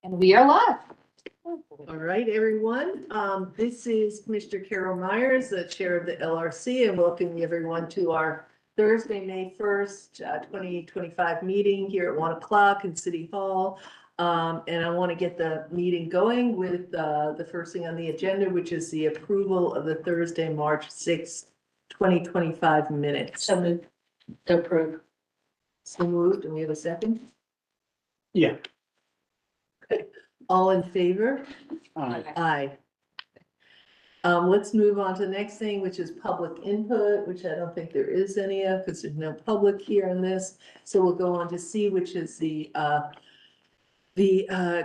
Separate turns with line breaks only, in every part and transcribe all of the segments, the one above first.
And we are live.
All right, everyone. This is Commissioner Carol Myers, the Chair of the LRC, and welcoming everyone to our Thursday, May 1st, 2025 meeting here at 1 o'clock in City Hall. And I want to get the meeting going with the first thing on the agenda, which is the approval of the Thursday, March 6th, 2025 minutes.
So moved. To approve.
So moved, and we have a second?
Yeah.
All in favor?
Aye.
Aye. Let's move on to the next thing, which is public input, which I don't think there is any of, because there's no public here on this. So we'll go on to C, which is the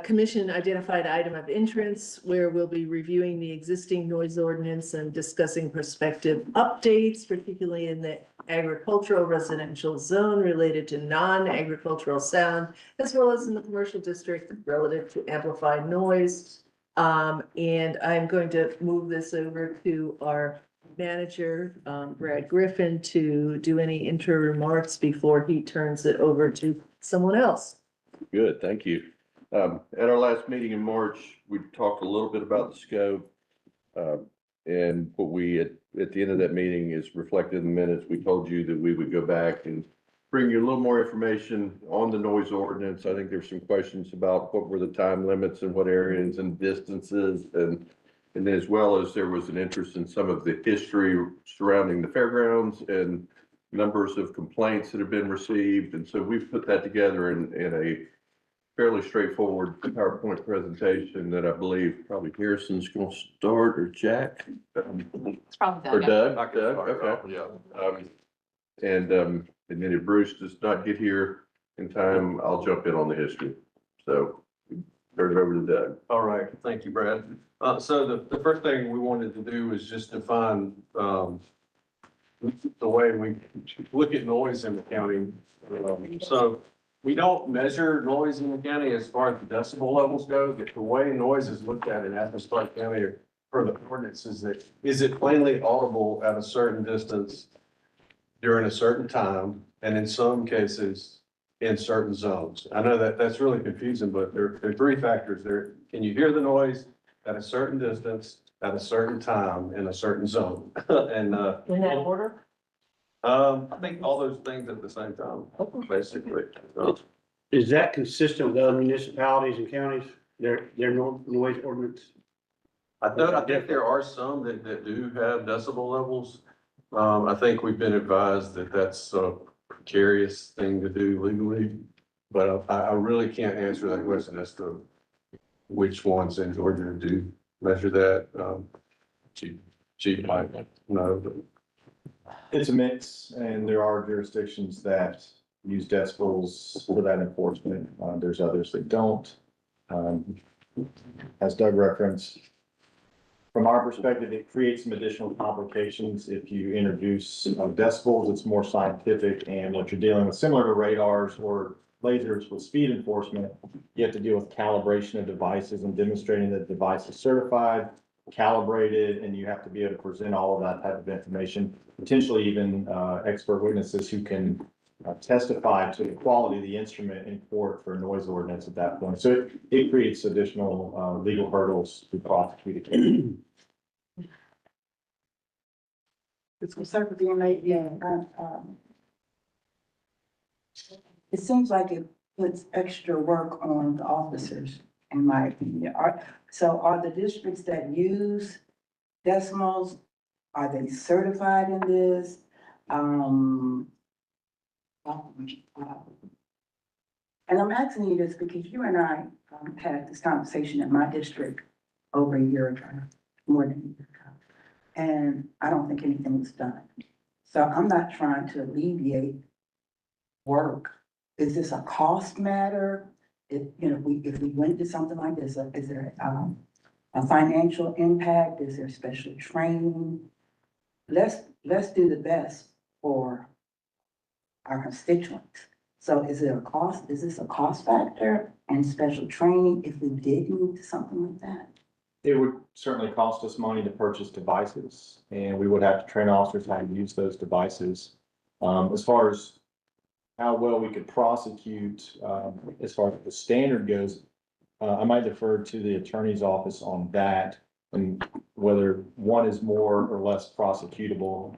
commission identified item of interest, where we'll be reviewing the existing noise ordinance and discussing prospective updates, particularly in the agricultural residential zone related to non-agricultural sound, as well as in the commercial district relative to amplified noise. And I'm going to move this over to our manager, Brad Griffin, to do any intro remarks before he turns it over to someone else.
Good, thank you. At our last meeting in March, we talked a little bit about the scope. And what we, at the end of that meeting is reflected in the minutes. We told you that we would go back and bring you a little more information on the noise ordinance. I think there's some questions about what were the time limits and what areas and distances. And then as well as there was an interest in some of the history surrounding the fairgrounds and numbers of complaints that have been received. And so we've put that together in a fairly straightforward PowerPoint presentation that I believe probably Harrison's going to start, or Jack.
It's probably
Or
Doug.
Doug, okay. Yeah. And then if Bruce does not get here in time, I'll jump in on the history. So turn it over to Doug.
All right, thank you, Brad. So the first thing we wanted to do is just define, the way we look at noise in the county. So we don't measure noise in the county as far as the decibel levels go. The way noise is looked at in Athens-Clarke County per the ordinance is that, is it plainly audible at a certain distance during a certain time, and in some cases, in certain zones? I know that that's really confusing, but there are three factors there. Can you hear the noise at a certain distance, at a certain time, in a certain zone? And,
In that order?
I think all those things at the same time, basically.
Is that consistent with other municipalities and counties, their noise ordinance?
I think there are some that do have decibel levels. I think we've been advised that that's a precarious thing to do legally, but I really can't answer that question as to which ones in Georgia do measure that. Chief might know, but.
It's a mix, and there are jurisdictions that use decibels for that enforcement. There's others that don't. As Doug referenced, from our perspective, it creates some additional complications. If you introduce decibels, it's more scientific, and what you're dealing with, similar to radars or lasers with speed enforcement, you have to deal with calibration of devices and demonstrating that the device is certified, calibrated, and you have to be able to present all of that type of information, potentially even expert witnesses who can testify to the quality of the instrument in court for noise ordinance at that point. So it creates additional legal hurdles to prosecute a case.
It's start with the inmate, yeah. It seems like it puts extra work on the officers, in my opinion. So are the districts that use decimals, are they certified in this? And I'm asking you this because you and I had this conversation in my district over a year ago, more than a year ago. And I don't think anything was done. So I'm not trying to alleviate work. Is this a cost matter? If, you know, if we went to something like this, is there a financial impact? Is there special training? Let's do the best for our constituents. So is it a cost? Is this a cost factor and special training if we did move to something like that?
It would certainly cost us money to purchase devices, and we would have to train officers how to use those devices. As far as how well we could prosecute, as far as the standard goes, I might defer to the attorney's office on that and whether one is more or less prosecutable,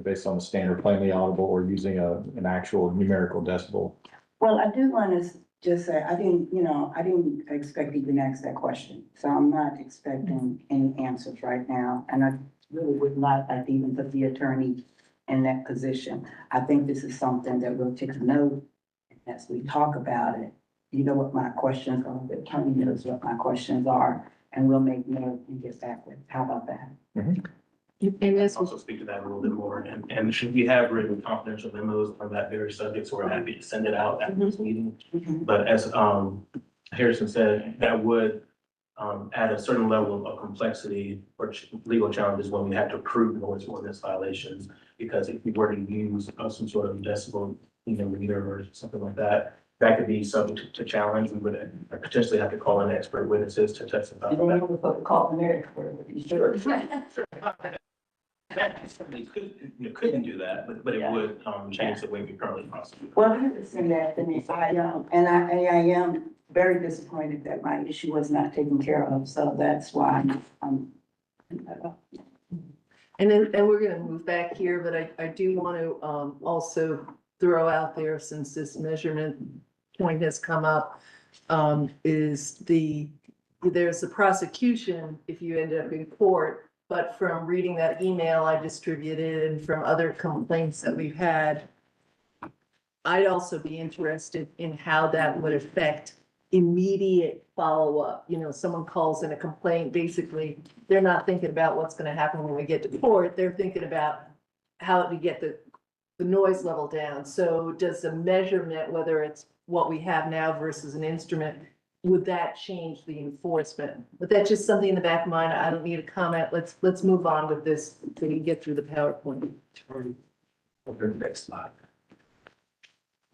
based on the standard plainly audible or using an actual numerical decibel.
Well, I do want to just say, I didn't expect you to ask that question. So I'm not expecting any answers right now. And I really would not like to even put the attorney in that position. I think this is something that we'll take a note as we talk about it. You know what my questions are, the attorney knows what my questions are, and we'll make note and get back with, how about that?
And this was,
Also speak to that a little bit more, and should we have written confidential memos on that very subject, so we're happy to send it out after this meeting. But as, Harrison said, that would, add a certain level of complexity or legal challenges when we have to prove noise ordinance violations. Because if we were to use some sort of decibel, meter or something like that, that could be subject to challenge. We would potentially have to call in expert witnesses to testify.
You don't have to put the call in there for it.
Sure. Certainly couldn't do that, but it would, change the way we currently prosecute.
Well, I understand that, and I am very disappointed that my issue was not taken care of, so that's why I'm.
and we're gonna move back here, but I do want to, also throw out there, since this measurement point has come up, there's the prosecution if you end up in court. But from reading that email I distributed and from other complaints that we've had, I'd also be interested in how that would affect immediate follow-up. Someone calls in a complaint, basically, they're not thinking about what's gonna happen when we get to court. They're thinking about how to get the noise level down. So does the measurement, whether it's what we have now versus an instrument, would that change the enforcement? But that's just something in the back of my mind. I don't need a comment. Let's move on with this so we can get through the PowerPoint.
Next slide.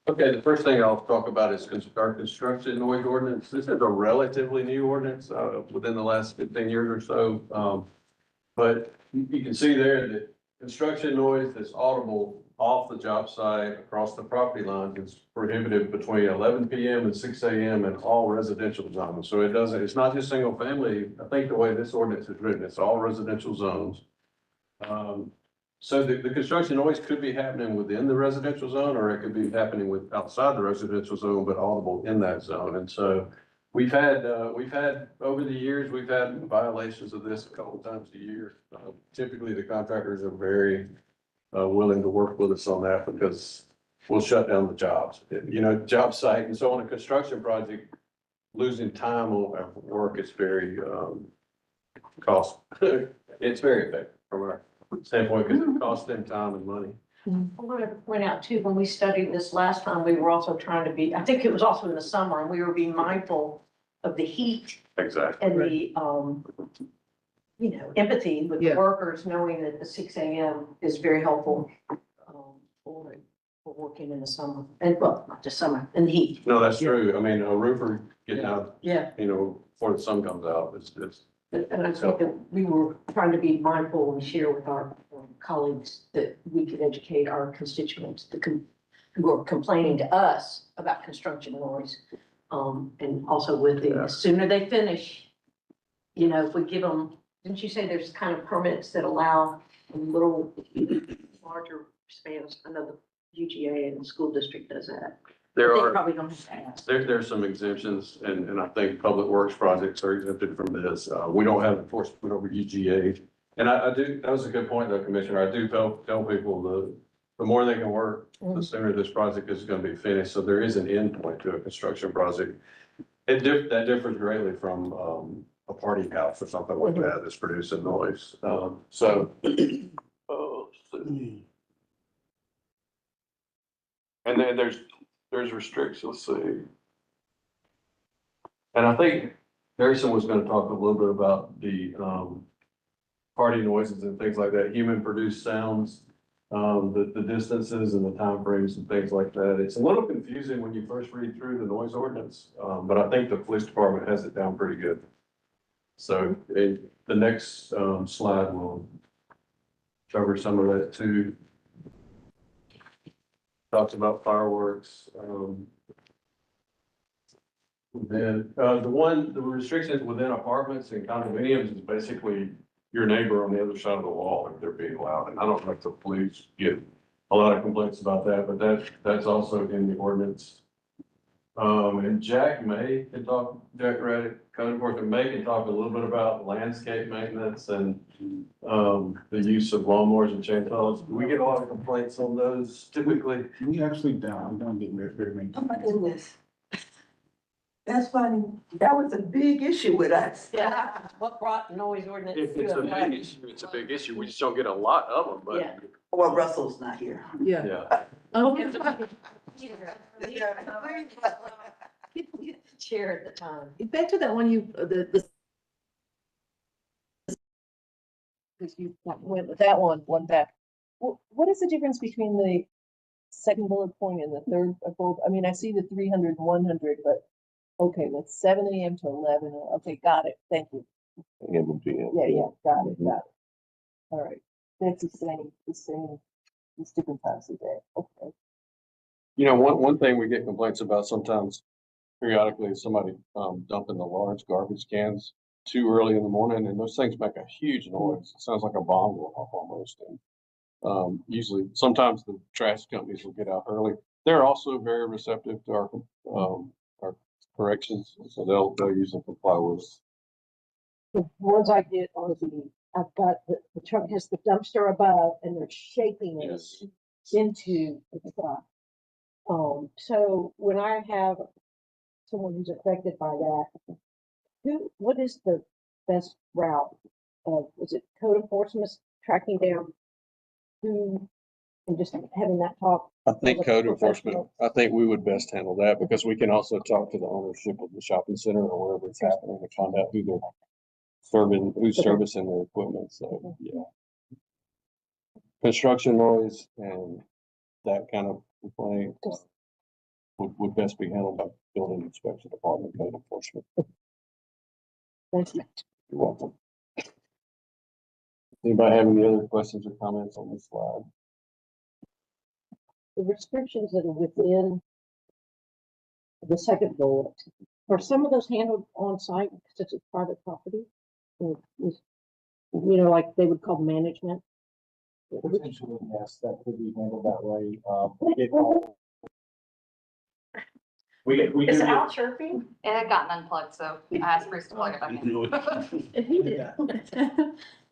Okay, the first thing I'll talk about is our construction noise ordinance. This is a relatively new ordinance, within the last 15 years or so. But you can see there that construction noise that's audible off the job site across the property lines is prohibited between 11 PM and 6 AM in all residential zones. So it's not just single family. I think the way this ordinance is written, it's all residential zones. So the construction noise could be happening within the residential zone, or it could be happening outside the residential zone, but audible in that zone. And so we've had over the years, we've had violations of this a couple of times a year. Typically, the contractors are very willing to work with us on that because we'll shut down the jobs. Job site, and so on a construction project, losing time on work is very cost. It's very effective from our standpoint because it costs them time and money.
I wanted to point out too, when we studied this last time, we were also trying to be, I think it was also in the summer, and we were being mindful of the heat
Exactly.
and the, empathy with the
Yeah.
workers, knowing that the 6 AM is very helpful for working in the summer, and well, not just summer, in the heat.
No, that's true. I mean, a roofer getting out,
Yeah.
before the sun comes out, it's
And I think that we were trying to be mindful and share with our colleagues that we could educate our constituents who are complaining to us about construction noise. And also with the sooner they finish, if we give them, didn't you say there's kind of permits that allow a little larger spans? I know the UGA and the school district does that.
There
They
are,
probably don't have to ask.
there's some exemptions, and I think public works projects are exempted from this. We don't have enforcement over UGA. And I do, that was a good point though, Commissioner. I do tell people the more they can work, the sooner this project is going to be finished. So there is an end point to a construction project. That differs greatly from, a party house or something like that that's producing noise. And then there's restrictions, let's see. And I think Harrison was gonna talk a little bit about the, party noises and things like that, human produced sounds, the distances and the timeframes and things like that. It's a little confusing when you first read through the noise ordinance, but I think the police department has it down pretty good. So the next, slide will cover some of that too. Talks about fireworks, Then, the restrictions within apartments and condominiums is basically your neighbor on the other side of the wall if they're being loud. And I don't know if the police get a lot of complaints about that, but that's also in the ordinance. And Jack Raddick, code enforcement, May can talk a little bit about landscape maintenance and, the use of lawnmowers and chainsaws. Do we get a lot of complaints on those typically?
We actually don't, get very many.
Oh my goodness. That's funny. That was a big issue with us.
Yeah, what brought noise ordinance
If it's
to
a
effect?
big issue, it's a big issue. We just don't get a lot of them, but.
Yeah.
Well, Russell's not here.
Yeah.
Yeah.
Okay.
Chair at the time.
Back to that one because you went with that one back. What is the difference between the second bullet point and the third bullet? I mean, I see the 300 and 100, but okay, that's 7 AM to 11. Okay, got it. Thank you. Yeah, got it. All right. That's the same, it's different times a day. Okay.
You know, one thing we get complaints about sometimes periodically is somebody, dumping the large garbage cans too early in the morning, and those things make a huge noise. It sounds like a bomb going off almost. And, usually, sometimes the trash companies will get out early. They're also very receptive to our corrections, so they'll usually comply with us.
The ones I get are I've got, the truck has the dumpster above and they're shaping it
Yes.
into the truck. So when I have someone who's affected by that, what is the best route of, is it code enforcement tracking down who, and just having that talk?
I think
As a
code enforcement,
professional.
I think we would best handle that because we can also talk to the ownership of the shopping center or wherever it's happening to find out who they're serving, who's
Okay.
servicing their equipment. So, yeah. Construction noise and that kind of complaint would best be handled by building inspection department, code enforcement.
Thank you.
You're welcome. Anybody have any other questions or comments on this slide?
The restrictions that are within the second bullet, are some of those handled on site because it's a private property? Or like they would call management?
Potentially, yes, that could be handled that way. We do
Is
get-
Al chirping?
It had gotten unplugged, so I asked Bruce to plug it back in.
And he did.
Go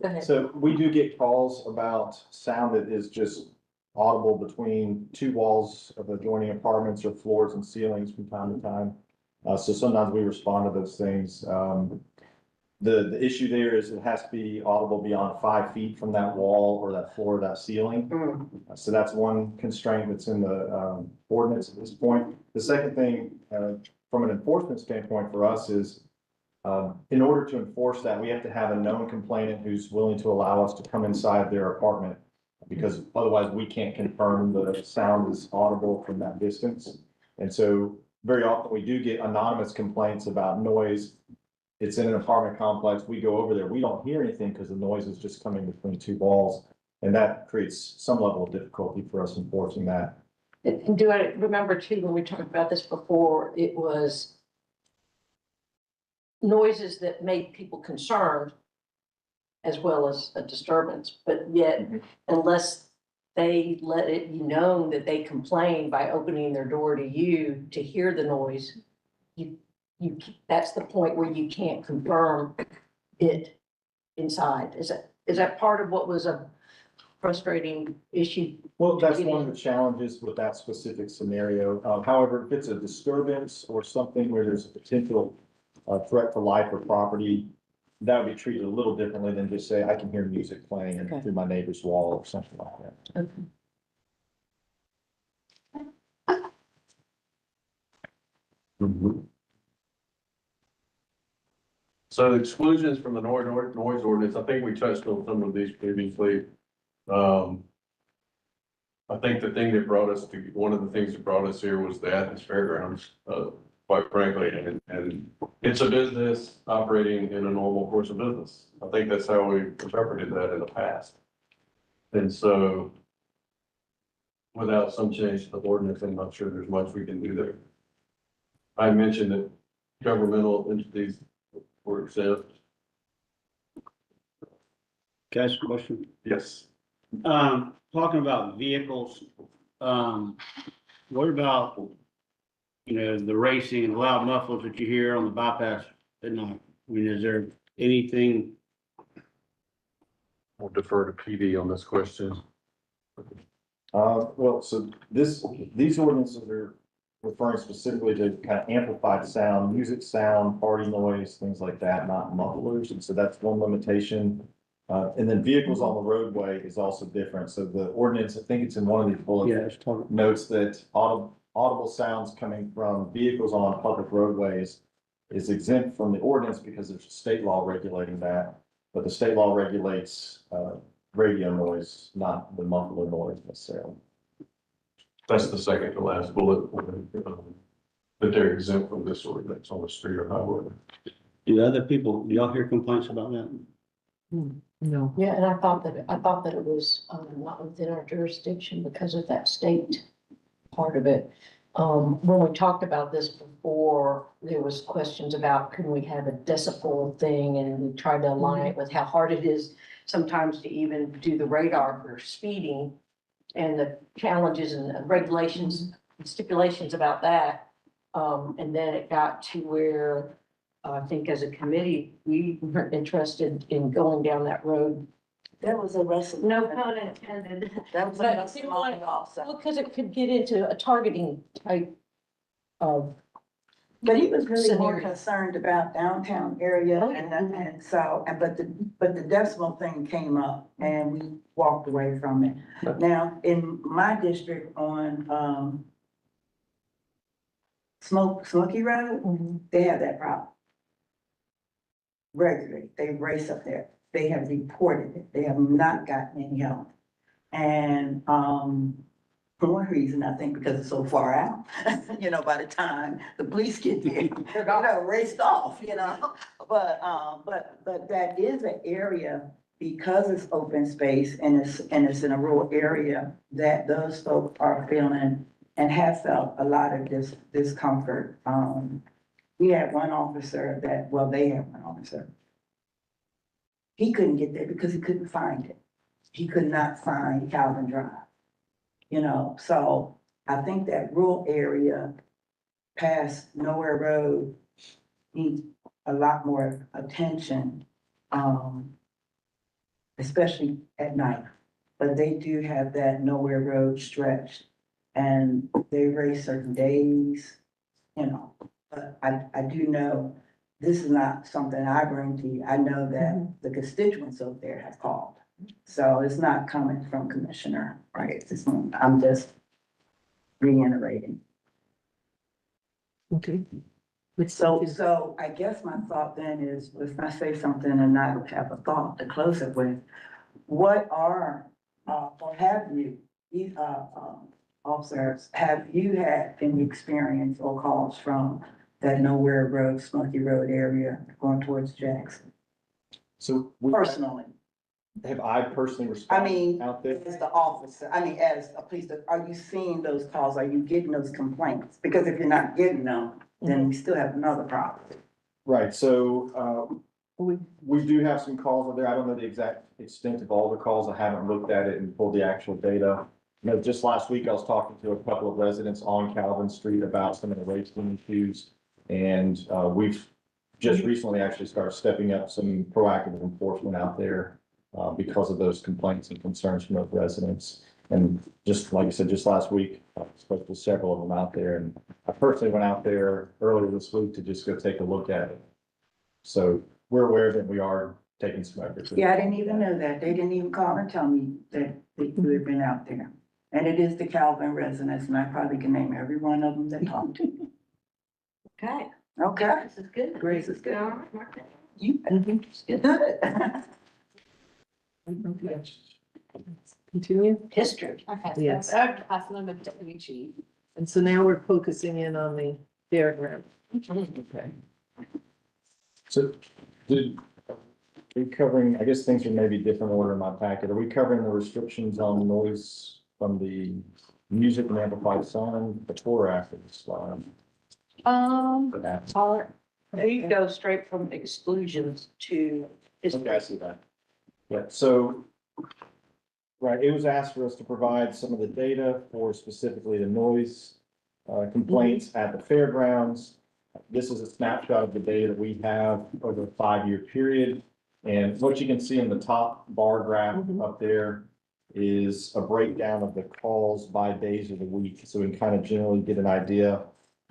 ahead.
So we do get calls about sound that is just audible between two walls of adjoining apartments or floors and ceilings from time to time. So sometimes we respond to those things. The issue there is it has to be audible beyond 5 feet from that wall or that floor, or that ceiling.
Mm.
So that's one constraint that's in the ordinance at this point. The second thing, from an enforcement standpoint for us is, in order to enforce that, we have to have a known complainant who's willing to allow us to come inside their apartment, because otherwise we can't confirm the sound is audible from that distance. And so very often we do get anonymous complaints about noise. It's in an apartment complex. We go over there. We don't hear anything because the noise is just coming between two walls. And that creates some level of difficulty for us enforcing that.
And do I remember too, when we talked about this before, it was noises that made people concerned as well as a disturbance, but yet unless they let it be known that they complain by opening their door to you to hear the noise, that's the point where you can't confirm it inside. Is that part of what was a frustrating issue?
Well, that's one of the challenges with that specific scenario. However, if it's a disturbance or something where there's a potential threat to life or property, that would be treated a little differently than just say, I can hear music playing
Okay.
through my neighbor's wall or something like that.
Okay.
So exclusions from the noise ordinance, I think we touched on some of these previously. I think the thing that one of the things that brought us here was the Athens Fairgrounds, quite frankly, and it's a business operating in a normal course of business. I think that's how we interpreted that in the past. And so without some change to the ordinance, I'm not sure there's much we can do there. I mentioned that governmental entities were exempt.
Can I ask a question?
Yes.
Talking about vehicles, what about, the racing and loud mufflers that you hear on the bypass at night? I mean, is there anything?
We'll defer to PD on this question.
Well, so these ordinances are referring specifically to kind of amplified sound, music sound, party noise, things like that, not mufflers. And so that's one limitation. And then vehicles on the roadway is also different. So the ordinance, I think it's in one of these bullets,
Yeah, it's talking.
notes that audible sounds coming from vehicles on public roadways is exempt from the ordinance because there's a state law regulating that. But the state law regulates, radio noise, not the muffler noise necessarily.
That's the second to last bullet. That they're exempt from this ordinance on the street or highway.
Do other people, do y'all hear complaints about that?
No.
Yeah, and I thought that it was, not within our jurisdiction because of that state part of it. When we talked about this before, there was questions about, can we have a decibel thing? And we tried to align it with how hard it is sometimes to even do the radar for speeding and the challenges and regulations, and stipulations about that. And then it got to where I think as a committee, we weren't interested in going down that road.
That was a wrestling.
No pun intended.
That was a
But
wrestling
you want-
also.
Well, because it could get into a targeting type of.
But he was really more
scenario.
concerned about downtown area
Oh, yeah.
and so, but the decimal thing came up and we walked away from it. Now, in my district on, Smoky Road, they have that problem. Regularly, they race up there. They have reported it. They have not gotten any help. And, for one reason, I think because it's so far out, by the time the police get there, they're raced off, But that is an area, because it's open space and it's in a rural area, that those folks are feeling and have felt a lot of discomfort. We had one officer they had one officer. He couldn't get there because he couldn't find it. He could not find Calvin Drive. So I think that rural area past Nowhere Road needs a lot more attention, especially at night. But they do have that Nowhere Road stretch and they race certain days, But I do know this is not something I bring to you. I know that the constituents over there have called. So it's not coming from Commissioner, right? I'm just reiterating.
Okay.
So I guess my thought then is, if I say something and not have a thought to close it with, what are, or have you, officers, have you had any experience or calls from that Nowhere Road, Smoky Road area going towards Jackson?
So
Personally,
have I personally
I
responded
mean,
out there?
as the officer, as a police, are you seeing those calls? Are you getting those complaints? Because if you're not getting them, then we still have another problem.
Right, so, we do have some calls out there. I don't know the exact extent of all the calls. I haven't looked at it and pulled the actual data. Just last week, I was talking to a couple of residents on Calvin Street about some of the racing issues. And, we've just recently actually started stepping up some proactive enforcement out there, because of those complaints and concerns from those residents. And just like I said, just last week, I spoke to several of them out there, and I personally went out there earlier this week to just go take a look at it. So we're aware that we are taking some efforts.
Yeah, I didn't even know that. They didn't even call and tell me that you had been out there. And it is the Calvin residents, and I probably can name every one of them that talked to me.
Okay,
Okay.
this is good.
Great.
This is good. All right, mark that.
You
It's good.
Continue.
History.
Okay.
Yes.
So I'm passing them to Deputy Chief.
And so now we're focusing in on the diagram. Okay.
So are we covering, I guess things are maybe different order in my packet. Are we covering the restrictions on noise from the music and amplified sound before or after the slide?
Our
There you go, straight from exclusions to.
Okay, I see that. Yeah, so, right, it was asked for us to provide some of the data for specifically the noise complaints at the fairgrounds. This is a snapshot of the data that we have over a 5-year period. And what you can see in the top bar graph up there is a breakdown of the calls by days of the week. So we can kind of generally get an idea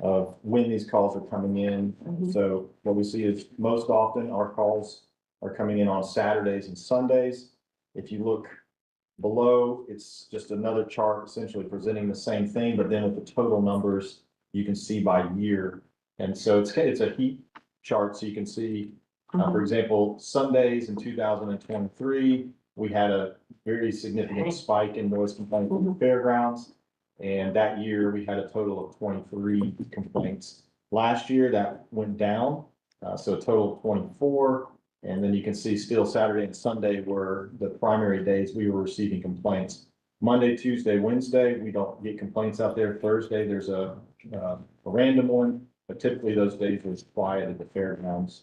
of when these calls are coming in. So what we see is most often our calls are coming in on Saturdays and Sundays. If you look below, it's just another chart essentially presenting the same thing, but then with the total numbers you can see by year. And so it's a heat chart, so you can see, for example, Sundays in 2023, we had a very significant spike in noise complaints from the fairgrounds. And that year we had a total of 23 complaints. Last year that went down, so a total of 24. And then you can see still Saturday and Sunday were the primary days we were receiving complaints. Monday, Tuesday, Wednesday, we don't get complaints out there. Thursday, there's a random one, but typically those days was quiet at the fairgrounds.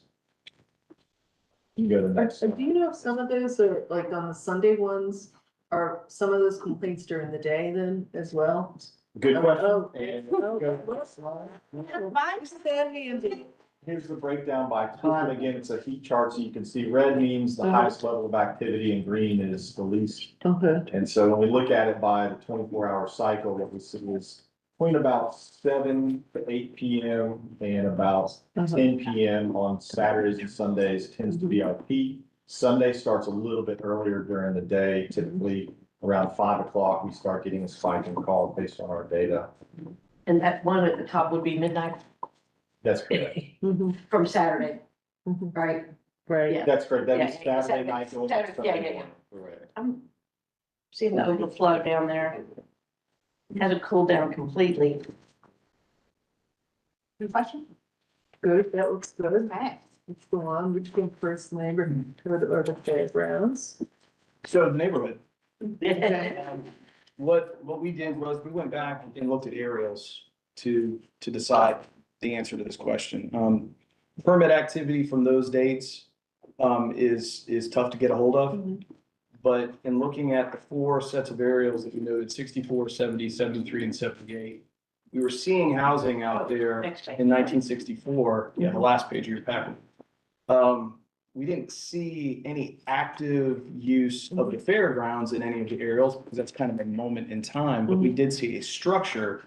You go to the next
Do
one.
you know if some of those are, like on the Sunday ones, are some of those complaints during the day then as well?
Good question.
Oh,
And
oh,
go to the next slide.
Mine's that handy.
Here's the breakdown by time. Again, it's a heat chart, so you can see red means the highest level of activity and green is the least.
Okay.
And so when we look at it by the 24-hour cycle, what we see is between about 7 to 8 PM and about 10 PM on Saturdays and Sundays tends to be our peak. Sunday starts a little bit earlier during the day, typically around 5 o'clock, we start getting a spike in calls based on our data.
And that one at the top would be midnight
That's correct.
from Saturday, right?
Right.
Yeah.
That's correct. That is
Yeah,
Saturday night. going to
Saturday, yeah,
Sunday
yeah, yeah.
morning. Correct.
I'm seeing the overflow down there. Hasn't cooled down completely.
Good question.
Good, that looks good.
Okay.
Let's go on. Which came first, neighborhood or the fairgrounds?
So the neighborhood,
Okay.
what we did was we went back and looked at aerials to decide the answer to this question. Permit activity from those dates, is tough to get a hold of. But in looking at the 4 sets of aerials that you noted, 64, 70, 73, and 78, we were seeing housing out there
Next page.
in 1964, yeah, the last page of your packet. We didn't see any active use of the fairgrounds in any of the aerials because that's kind of a moment in time, but we did see a structure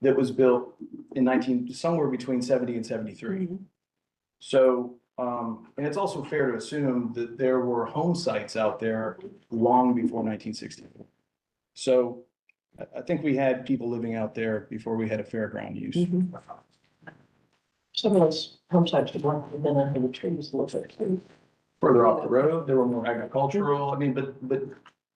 that was built in somewhere between 70 and 73. So, and it's also fair to assume that there were home sites out there long before 1964. So I think we had people living out there before we had a fairground use.
Some of those home sites would want to have been under the trees a little bit too.
Further off the road, there were more agricultural, I mean, but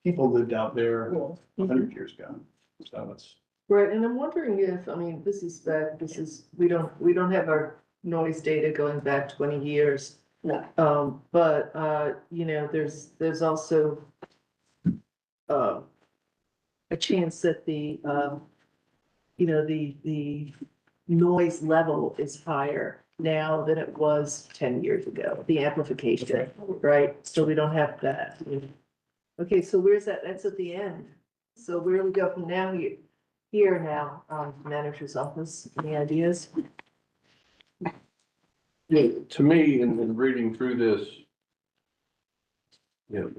people lived out there 100 years ago. So it's.
Right, and I'm wondering if, I mean, we don't have our noise data going back 20 years.
No.
But, you know, there's also a chance that the noise level is higher now than it was 10 years ago, the amplification, right? So we don't have that. Okay, so where's that? That's at the end. So where do we go from now here now, manager's office, any ideas?
Yeah, to me, in reading through this, you know,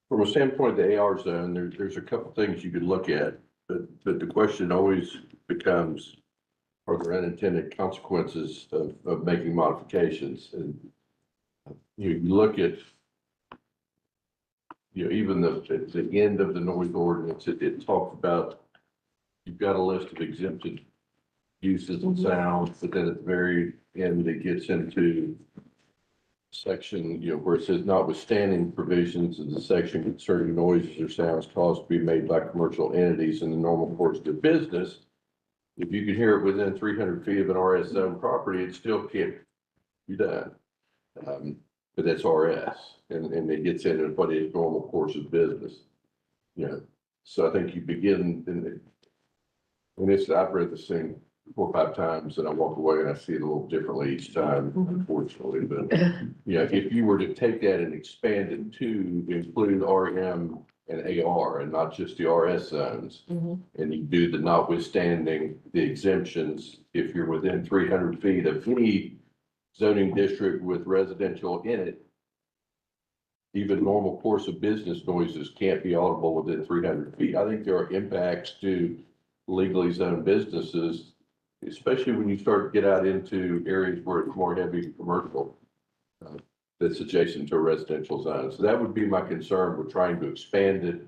from a standpoint of the AR zone, there's a couple things you could look at, but the question always becomes, are there unintended consequences of making modifications? And you look at, you know, even the end of the noise ordinance, it talks about, you've got a list of exempted uses and sounds, but then at the very end, it gets into section, you know, where it says notwithstanding provisions of the section concerning noises or sounds caused to be made by commercial entities in the normal course of business. If you can hear it within 300 feet of an RS zone property, it still can't be done. But that's RS, and it gets into what is normal course of business. You know, so I think you begin in this, I've read this thing 4 or 5 times and I walk away and I see it a little differently each time, unfortunately, but yeah, if you were to take that and expand it to include RM and AR and not just the RS zones, and you do the notwithstanding the exemptions, if you're within 300 feet of any zoning district with residential in it, even normal course of business noises can't be audible within 300 feet. I think there are impacts to legally zoned businesses, especially when you start to get out into areas where it's more heavy commercial that's adjacent to a residential zone. So that would be my concern with trying to expand it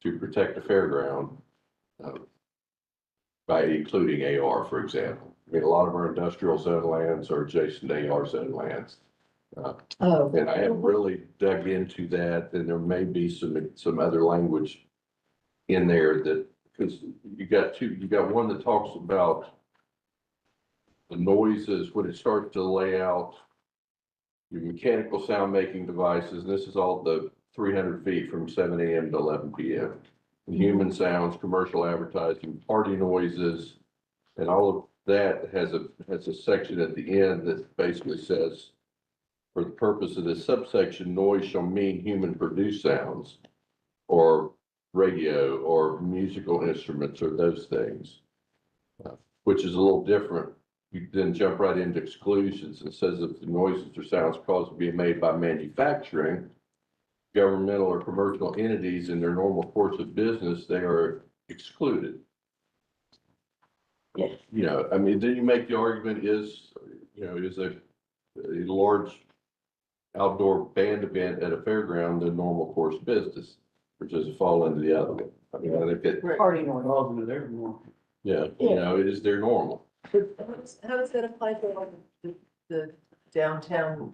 to protect the fairground by including AR, for example. I mean, a lot of our industrial zone lands are adjacent to AR zone lands.
Oh.
And I haven't really dug into that, and there may be some other language in there that, because you got one that talks about the noises when it starts to lay out your mechanical sound making devices, and this is all the 300 feet from 7 AM to 11 PM. And human sounds, commercial advertising, party noises, and all of that has a section at the end that basically says, for the purpose of this subsection, noise shall mean human produced sounds or radio or musical instruments or those things, which is a little different. You then jump right into exclusions and says if the noises or sounds caused to be made by manufacturing, governmental or commercial entities in their normal course of business, they are excluded.
Yeah.
You know, I mean, then you make the argument is a large outdoor band event at a fairground the normal course of business, or does it fall into the other one? I mean, I think that,
Party noise.
Falls into their norm.
yeah, it is their normal.
How does that apply to like the downtown?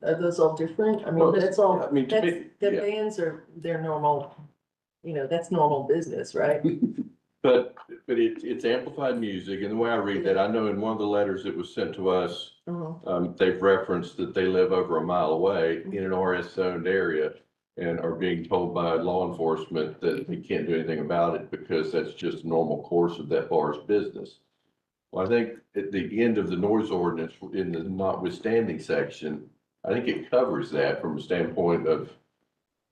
Are those all different? I
Well,
mean, that's all,
I mean, to
that's,
me,
the
yeah.
bands are their normal, that's normal business, right?
But it's amplified music, and the way I read that, I know in one of the letters that was sent to us, they've referenced that they live over a mile away in an RS zoned area and are being told by law enforcement that they can't do anything about it because that's just a normal course of that bar's business. Well, I think at the end of the noise ordinance in the notwithstanding section, I think it covers that from a standpoint of,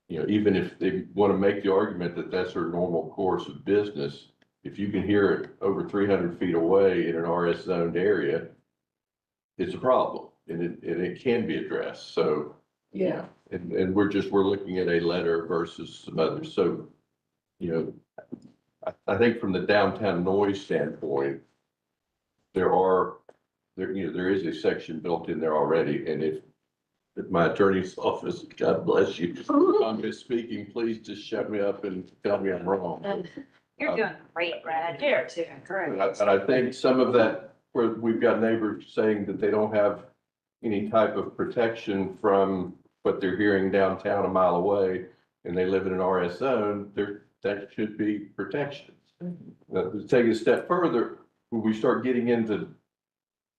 even if they want to make the argument that that's their normal course of business, if you can hear it over 300 feet away in an RS zoned area, it's a problem and it can be addressed. So,
Yeah.
and we're looking at a letter versus some others. So, I think from the downtown noise standpoint, there is a section built in there already. And if my attorney's office, God bless you, if I'm misspeaking, please just shut me up and tell me I'm wrong.
You're doing great, Brad. You're too. Great.
And I think some of that, where we've got neighbors saying that they don't have any type of protection from what they're hearing downtown a mile away, and they live in an RS zone, that should be protection. Now, to take it a step further, when we start getting into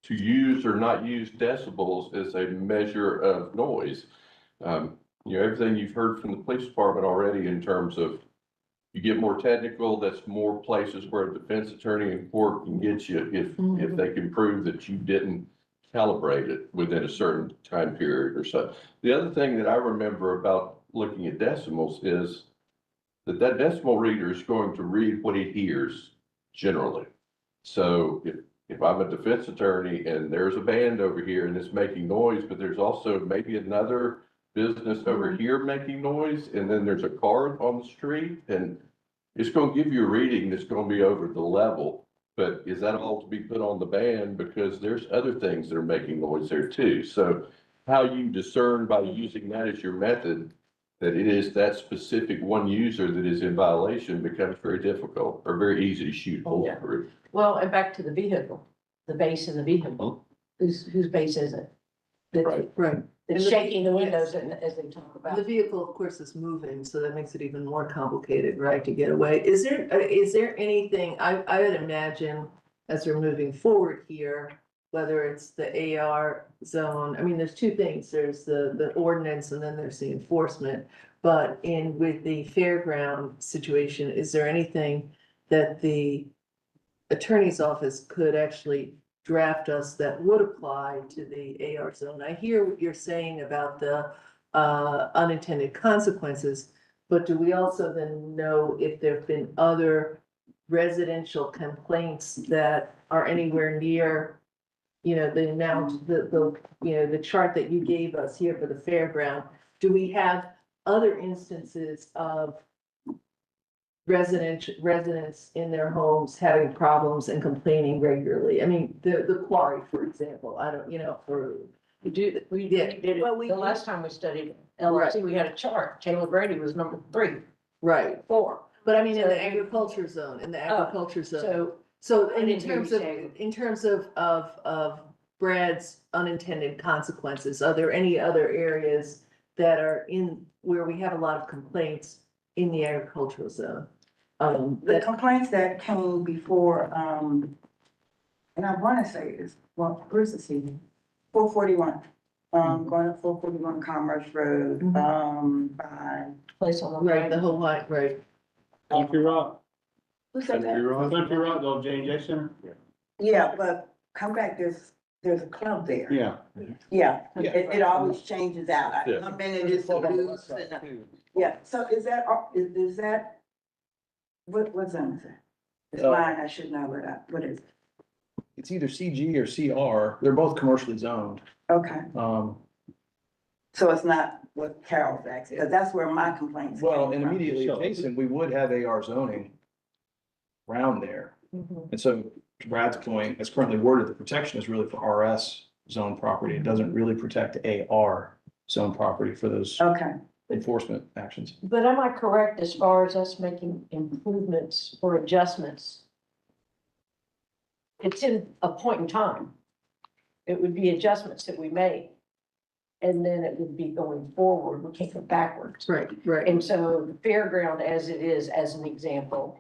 to use or not use decibels as a measure of noise, everything you've heard from the police department already in terms of you get more technical, that's more places where a defense attorney in court can get you if they can prove that you didn't calibrate it within a certain time period or so. The other thing that I remember about looking at decimals is that decimal reader is going to read what it hears generally. So if I'm a defense attorney and there's a band over here and it's making noise, but there's also maybe another business over here making noise, and then there's a car on the street, and it's going to give you a reading that's going to be over the level. But is that all to be put on the band? Because there's other things that are making noise there too. So how you discern by using that as your method that it is that specific one user that is in violation becomes very difficult or very easy to shoot holes through.
Well, and back to the vehicle, the base in the vehicle, whose base is it?
Right.
Right.
It's shaking the windows as they talk about.
The vehicle, of course, is moving, so that makes it even more complicated, right, to get away. Is there anything, I would imagine, as we're moving forward here, whether it's the AR zone, I mean, there's two things, there's the ordinance and then there's the enforcement. But with the fairground situation, is there anything that the attorney's office could actually draft us that would apply to the AR zone. I hear what you're saying about the unintended consequences, but do we also then know if there've been other residential complaints that are anywhere near, the amount, the chart that you gave us here for the fairground? Do we have other instances of residents in their homes having problems and complaining regularly? I mean, the quarry, for example, I don't,
We did it,
Well, we
the
did-
last time we studied LRC, we had a chart, Taylor Brady was number 3,
right.
4.
But I mean, in
So
the
we-
agriculture zone, zone.
So
So
I
in
didn't hear you
terms of,
say-
in terms of Brad's unintended consequences, are there any other areas that are where we have a lot of complaints in the agricultural zone?
The
That,
complaints that came before, and I wanna say is, well, where's the season? 441, going up 441 Commerce Road,
Mhm.
by,
place on the
right, the
right.
whole line, right,
Country Rock,
who said that?
Country Rock, the old J&J Center?
Yeah, but come back, there's a club there.
Yeah.
Yeah,
Yeah.
it always changes out.
Yeah.
One minute it's the blues and, yeah, so is that, is that, what zone is that? It's mine, I should know, but what is it?
It's either CG or CR. They're both commercially zoned.
Okay,
Um,
so it's not what Carol's asking, because that's where my complaints
well,
came
and
from.
immediately adjacent, we would have AR zoning around there. And so to Brad's point, as currently worded, the protection is really for RS zone property. It doesn't really protect AR zone property for those
Okay,
enforcement actions.
But am I correct as far as us making improvements or adjustments? It's in a point in time. It would be adjustments that we make. And then it would be going forward, we can't go backwards.
right, right.
And so the fairground as it is, as an example,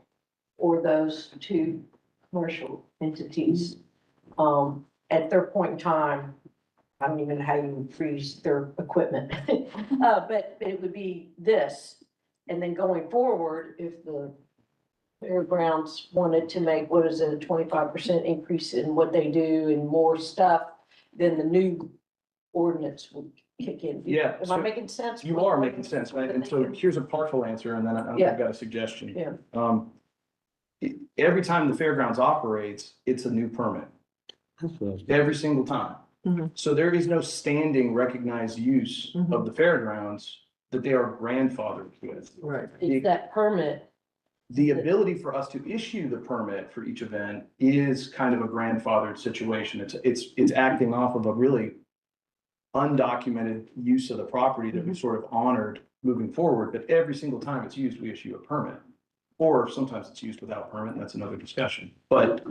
or those 2 commercial entities, at their point in time, I don't even know how you would freeze their equipment. But it would be this, and then going forward, if the fairgrounds wanted to make, what is it, a 25% increase in what they do and more stuff, then the new ordinance would kick in.
Yeah,
Am I
so
making sense?
You are making sense, right? And so here's a partial answer, and then I've
Yeah.
got a suggestion.
Yeah.
Every time the fairgrounds operates, it's a new permit, every single time.
Mhm.
So there is no standing recognized use of the fairgrounds that they are grandfathered with.
Right.
It's that permit,
The ability for us to issue the permit for each event is kind of a grandfathered situation. It's acting off of a really undocumented use of the property that we've sort of honored moving forward, but every single time it's used, we issue a permit. Or sometimes it's used without permit, and that's another discussion. But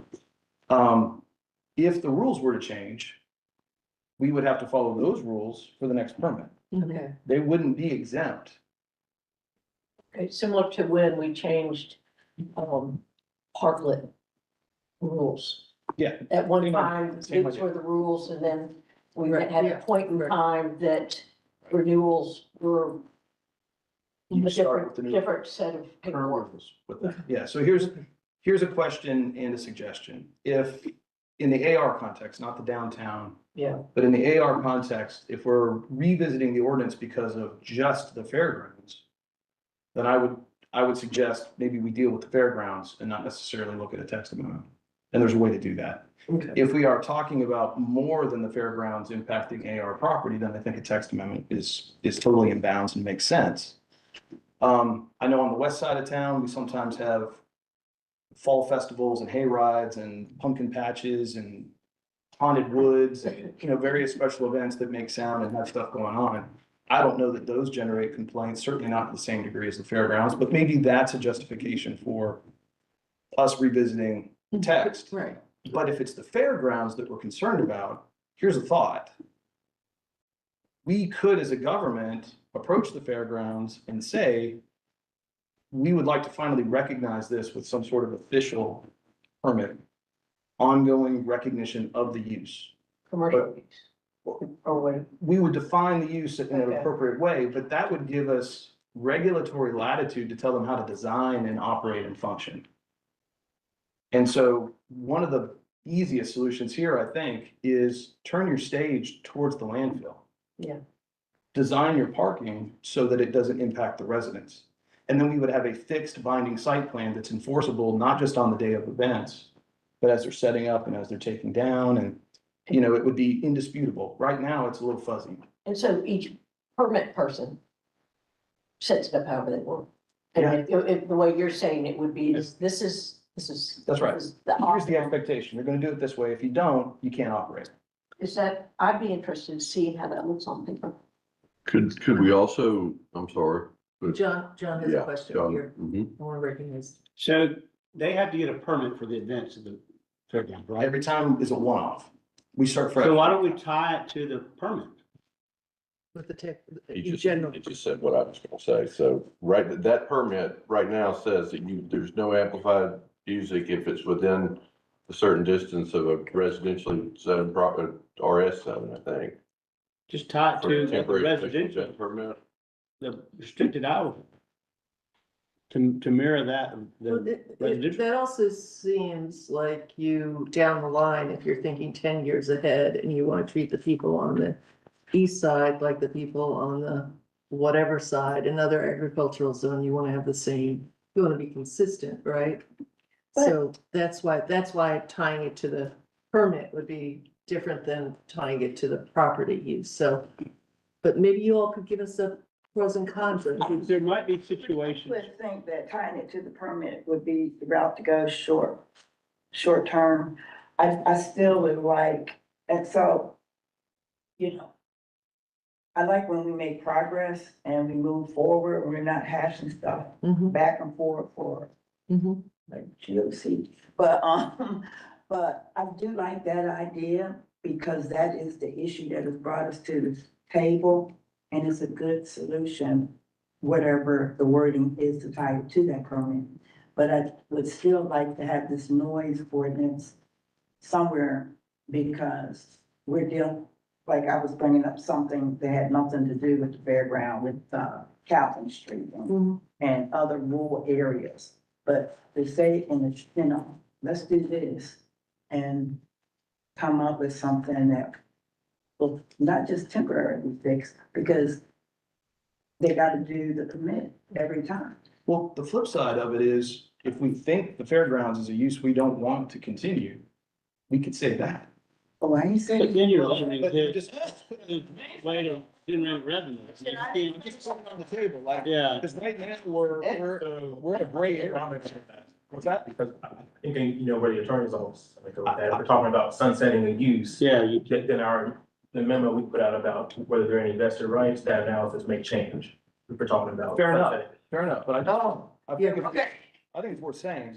if the rules were to change, we would have to follow those rules for the next permit.
okay.
They wouldn't be exempt.
Okay, similar to when we changed, parklet rules.
Yeah.
At one
Same
time,
same
these
idea.
were the rules, and then we
Right,
had a
yeah,
point in
right.
time that renewals were
You
a
start with the new
different set of
term
paperwork.
rules with that. Yeah, so here's a question and a suggestion. If, in the AR context, not the downtown,
Yeah,
but in the AR context, if we're revisiting the ordinance because of just the fairgrounds, then I would suggest maybe we deal with the fairgrounds and not necessarily look at a text amendment. And there's a way to do that.
okay.
If we are talking about more than the fairgrounds impacting AR property, then I think a text amendment is totally in bounds and makes sense. I know on the west side of town, we sometimes have fall festivals and hay rides and pumpkin patches and haunted woods and, various special events that make sound and have stuff going on. I don't know that those generate complaints, certainly not to the same degree as the fairgrounds, but maybe that's a justification for us revisiting the text.
Right.
But if it's the fairgrounds that we're concerned about, here's a thought. We could, as a government, approach the fairgrounds and say, we would like to finally recognize this with some sort of official permit, ongoing recognition of the use.
Commercial use. Or what,
We would define the use in an
Okay.
appropriate way, but that would give us regulatory latitude to tell them how to design and operate and function. And so one of the easiest solutions here, I think, is turn your stage towards the landfill.
Yeah.
Design your parking so that it doesn't impact the residents. And then we would have a fixed binding site plan that's enforceable, not just on the day of events, but as they're setting up and as they're taking down, and, you know, it would be indisputable. Right now, it's a little fuzzy.
And so each permit person sets it up however they want. And if the way you're saying it would be, is this is.
That's right.
this is the
Here's the
optimal.
expectation. You're gonna do it this way. If you don't, you can't operate.
Is that, I'd be interested in seeing how that looks on paper.
Could we also, I'm sorry. but-
John has a
Yeah,
question
John,
here.
mhm.
I want to recognize.
So they have to get a permit for the events of the fairground, right?
Every time is a one-off. We start fresh.
So why don't we tie it to the permit?
With the tech,
He
in
just,
general.
he just said what I was gonna say. So, right, that permit right now says that there's no amplified music if it's within a certain distance of a residentially zoned RS zone, I think.
Just tie it
For
to the
temporary special
residential,
event permit.
the restricted hours. To mirror that,
Well,
the residential.
That also seems like you, down the line, if you're thinking 10 years ahead and you want to treat the people on the east side like the people on the whatever side, another agricultural zone, you want to have the same, you want to be consistent, right? So that's why tying it to the permit would be different than tying it to the property use, so. But maybe you all could give us the pros and cons of it.
There might be situations.
would think that tying it to the permit would be the route to go short term. I still would like, and so, you know, I like when we make progress and we move forward, we're not hashing stuff
Mhm,
back and forth for
mhm.
like GOC. But I do like that idea because that is the issue that has brought us to the table. And it's a good solution, whatever the wording is to tie it to that permit. But I would still like to have this noise ordinance somewhere because we're dealing, like I was bringing up something that had nothing to do with the fairground with, Calvin Street
Mhm.
and other rural areas. But to say in the, you know, let's do this and come up with something that will not just temporarily fix, because they gotta do the permit every time.
Well, the flip side of it is, if we think the fairgrounds is a use we don't want to continue, we could say that.
Oh, I ain't saying.
But then you're listening
But
to
just-
way to generate revenue.
Just put it on the table, like,
Yeah.
because right now, we're in a gray area. What's that?
Because I think, you know, where the attorney's office, like, if we're talking about sunsetting the use.
Yeah, you,
Then the memo we put out about whether there are any vested rights, that analysis may change. If we're talking about.
Fair enough.
sunsetting.
Fair enough, but I think,
Yeah,
I think it's worth saying,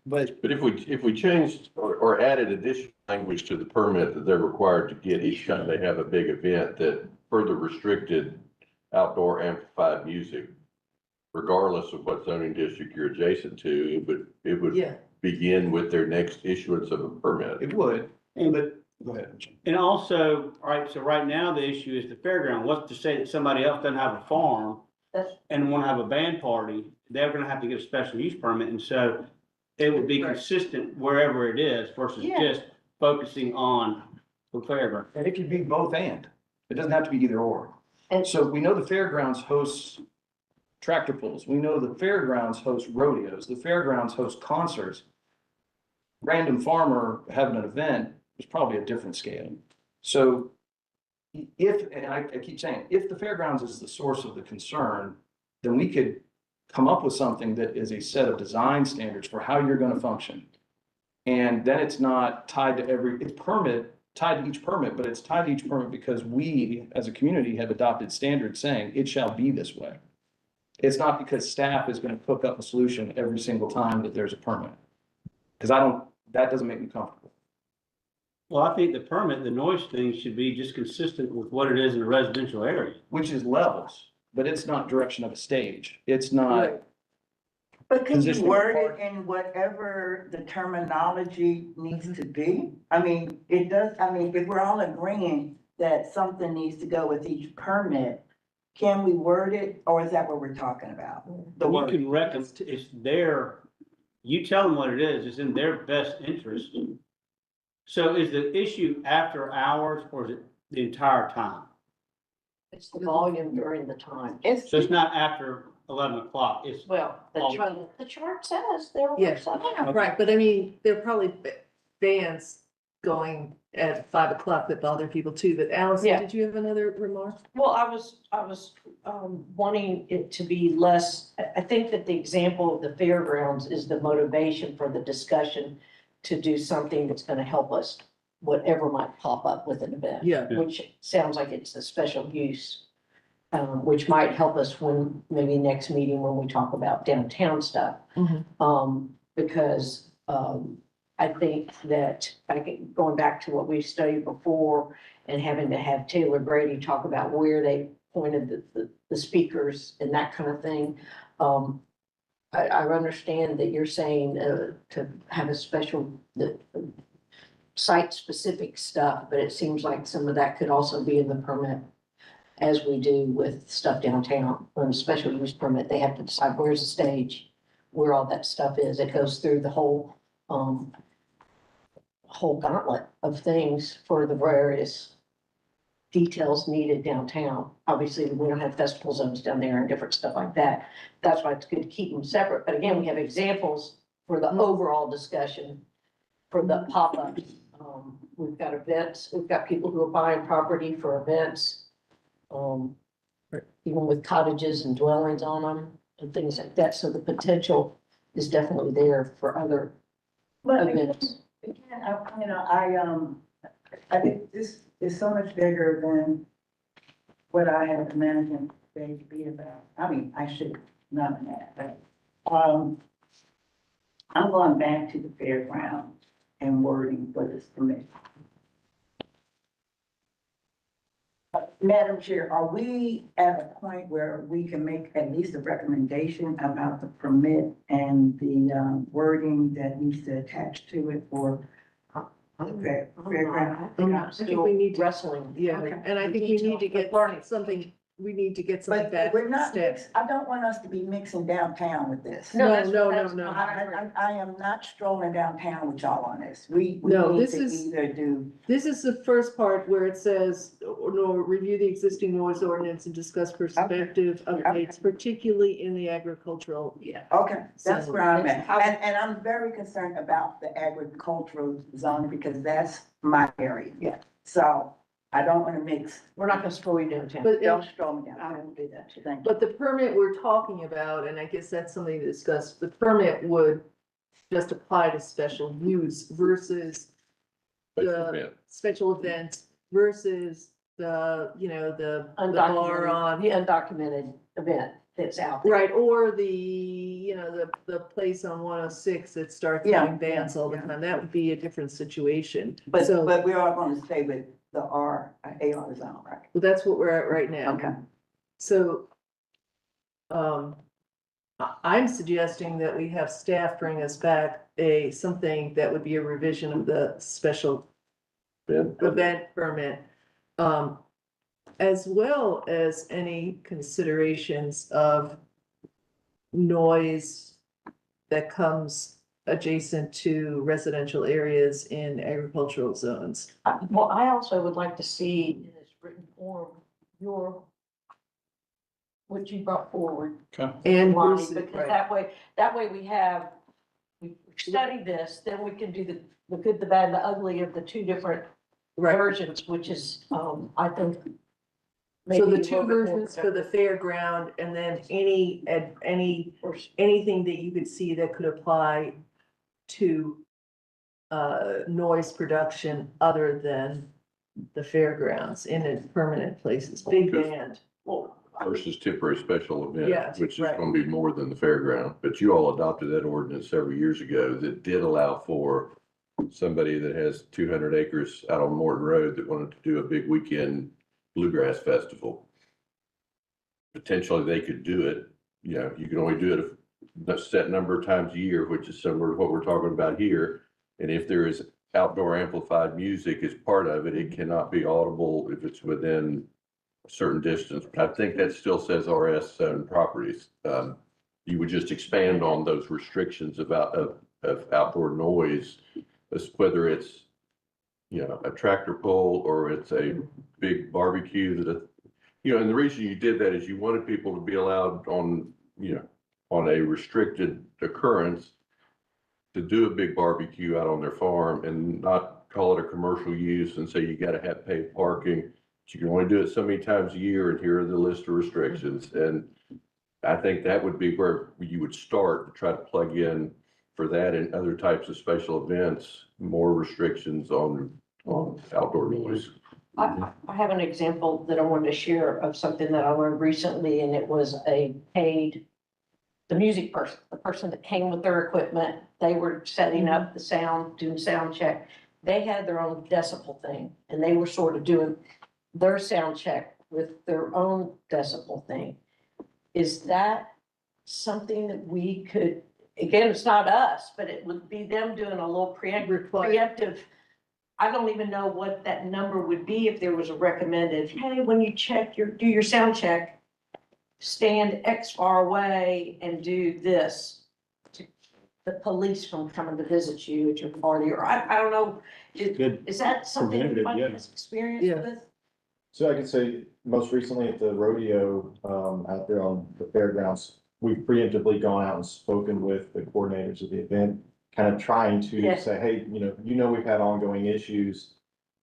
But if we changed or added additional language to the permit that they're required to get each time they have a big event that further restricted outdoor amplified music, regardless of what zoning district you're adjacent to, it would
Yeah,
begin with their next issuance of a permit.
it would,
and,
but, go ahead.
and also, all right, so right now the issue is the fairground. What's to say that somebody else doesn't have a farm
That's-
and want to have a band party? They're gonna have to get a special use permit, and so it would be
Right.
consistent wherever it is versus
Yeah.
just focusing on the fairground.
And it could be both and, it doesn't have to be either or.
And-
So we know the fairgrounds hosts tractor pulls, we know the fairgrounds host rodeos, the fairgrounds host concerts. Random farmer having an event is probably a different scale. So if, and I keep saying, if the fairgrounds is the source of the concern, then we could come up with something that is a set of design standards for how you're gonna function. And then it's not tied to tied to each permit, but it's tied to each permit because we, as a community, have adopted standards saying it shall be this way. It's not because staff is gonna cook up a solution every single time that there's a permit. Cause that doesn't make me comfortable.
Well, I think the permit, the noise thing should be just consistent with what it is in a residential area.
Which is levels, but it's not direction of a stage. It's not,
Right.
But can you
Positioning
word
part.
it in whatever the terminology needs to be? I mean, it does, I mean, if we're all agreeing that something needs to go with each permit, can we word it, or is that what we're talking about? The
You
word,
can reckon, it's their you tell them what it is, it's in their best interest. So is the issue after hours or is it the entire time?
It's the volume during the time.
It's,
So it's not after 11 o'clock, it's,
Well, the chart says there were
Yeah.
some.
Right, but I mean, there are probably bands going at 5 o'clock that bother people too, but Allison,
Yeah.
did you have another remark?
Well, I was wanting it to be less, I think that the example of the fairgrounds is the motivation for the discussion to do something that's gonna help us, whatever might pop up with an event.
Yeah.
Which sounds like it's a special use, which might help us when, maybe next meeting when we talk about downtown stuff. Because, I think that, going back to what we studied before and having to have Taylor Grady talk about where they pointed the speakers and that kind of thing. I understand that you're saying, to have a special, site-specific stuff, but it seems like some of that could also be in the permit. As we do with stuff downtown, on a special use permit, they have to decide where's the stage, where all that stuff is. It goes through the whole gauntlet of things for the various details needed downtown. Obviously, we don't have festival zones down there and different stuff like that. That's why it's good to keep them separate. But again, we have examples for the overall discussion for the pop-ups. We've got events, we've got people who are buying property for events. Even with cottages and dwellings on them and things like that. So the potential is definitely there for other
but
events.
again, I think this is so much bigger than what I had imagined they to be about. I mean, I should know that, but, I'm going back to the fairground and wording for this permit. Madam Chair, are we at a point where we can make at least a recommendation about the permit and the wording that needs to attach to it for fairground?
I'm
think we need to-
wrestling.
Yeah,
Okay.
and I think we need to get something, we need to get something
But
back.
we're not,
Steph.
I don't want us to be mixing downtown with this.
No,
No,
that's-
no,
that's
no, no.
fine.
I am not strolling downtown with y'all on this. We
No,
need
this
to
is-
either do,
This is the first part where it says, no, review the existing noise ordinance and discuss perspective updates, particularly in the agricultural.
Yeah.
okay, that's where I'm
That's
at.
how-
And I'm very concerned about the agricultural zone because that's my area.
Yeah.
So I don't want to mix,
We're not gonna stroll you downtown.
But,
don't stroll me down.
I won't do that.
Thank you.
but the permit we're talking about, and I guess that's something to discuss, the permit would just apply to special use versus
Special
the
event.
special events versus the, the bar on.
The undocumented event that's out there.
Right, or the place on 106 that starts
Yeah,
having bands all the
yeah.
time, that would be a different situation.
But
So,
we are going to stay with the AR zone, right?
well, that's what we're at right now.
Okay.
So, I'm suggesting that we have staff bring us back something that would be a revision of the special event permit. As well as any considerations of noise that comes adjacent to residential areas in agricultural zones.
Well, I also would like to see in its written form, what you brought forward.
And
Lonnie,
Bruce-
because
right.
that way we study this, then we can do the good, the bad, and the ugly of the two different
Right,
versions, which is, I think.
so
maybe
the
a
two
little bit more
versions for the fairground and then anything that you could see that could apply to noise production other than the fairgrounds in its permanent places, big band.
Versus temporary special event,
Yes,
which is
right.
gonna be more than the fairground. But you all adopted that ordinance several years ago that did allow for somebody that has 200 acres out on Morton Road that wanted to do a big weekend bluegrass festival. Potentially, they could do it, you can only do it a set number of times a year, which is similar to what we're talking about here. And if there is outdoor amplified music as part of it, it cannot be audible if it's within a certain distance. But I think that still says RS zone properties. you would just expand on those restrictions of outdoor noise, whether it's, you know, a tractor pull or it's a big barbecue that, you know, and the reason you did that is you wanted people to be allowed on, you know, on a restricted occurrence to do a big barbecue out on their farm and not call it a commercial use and say you gotta have paid parking. But you can only do it so many times a year, and here are the list of restrictions. And I think that would be where you would start to try to plug in for that and other types of special events, more restrictions on outdoor noise.
I have an example that I wanted to share of something that I learned recently, and it was the music person, the person that came with their equipment, they were setting up the sound, doing sound check. They had their own decibel thing, and they were sort of doing their sound check with their own decibel thing. Is that something that we could, again, it's not us, but it would be them doing a little preemptive. I don't even know what that number would be if there was a recommended, hey, when you do your sound check, stand X far away and do this to the police from coming to visit you at your party, or I don't know.
Good.
Is that something
Preventative,
anybody
yeah.
has experience
Yeah.
with?
So I can say most recently at the rodeo, out there on the fairgrounds, we've preemptively gone out and spoken with the coordinators of the event, kind of trying to
Yes.
say, hey, we've had ongoing issues.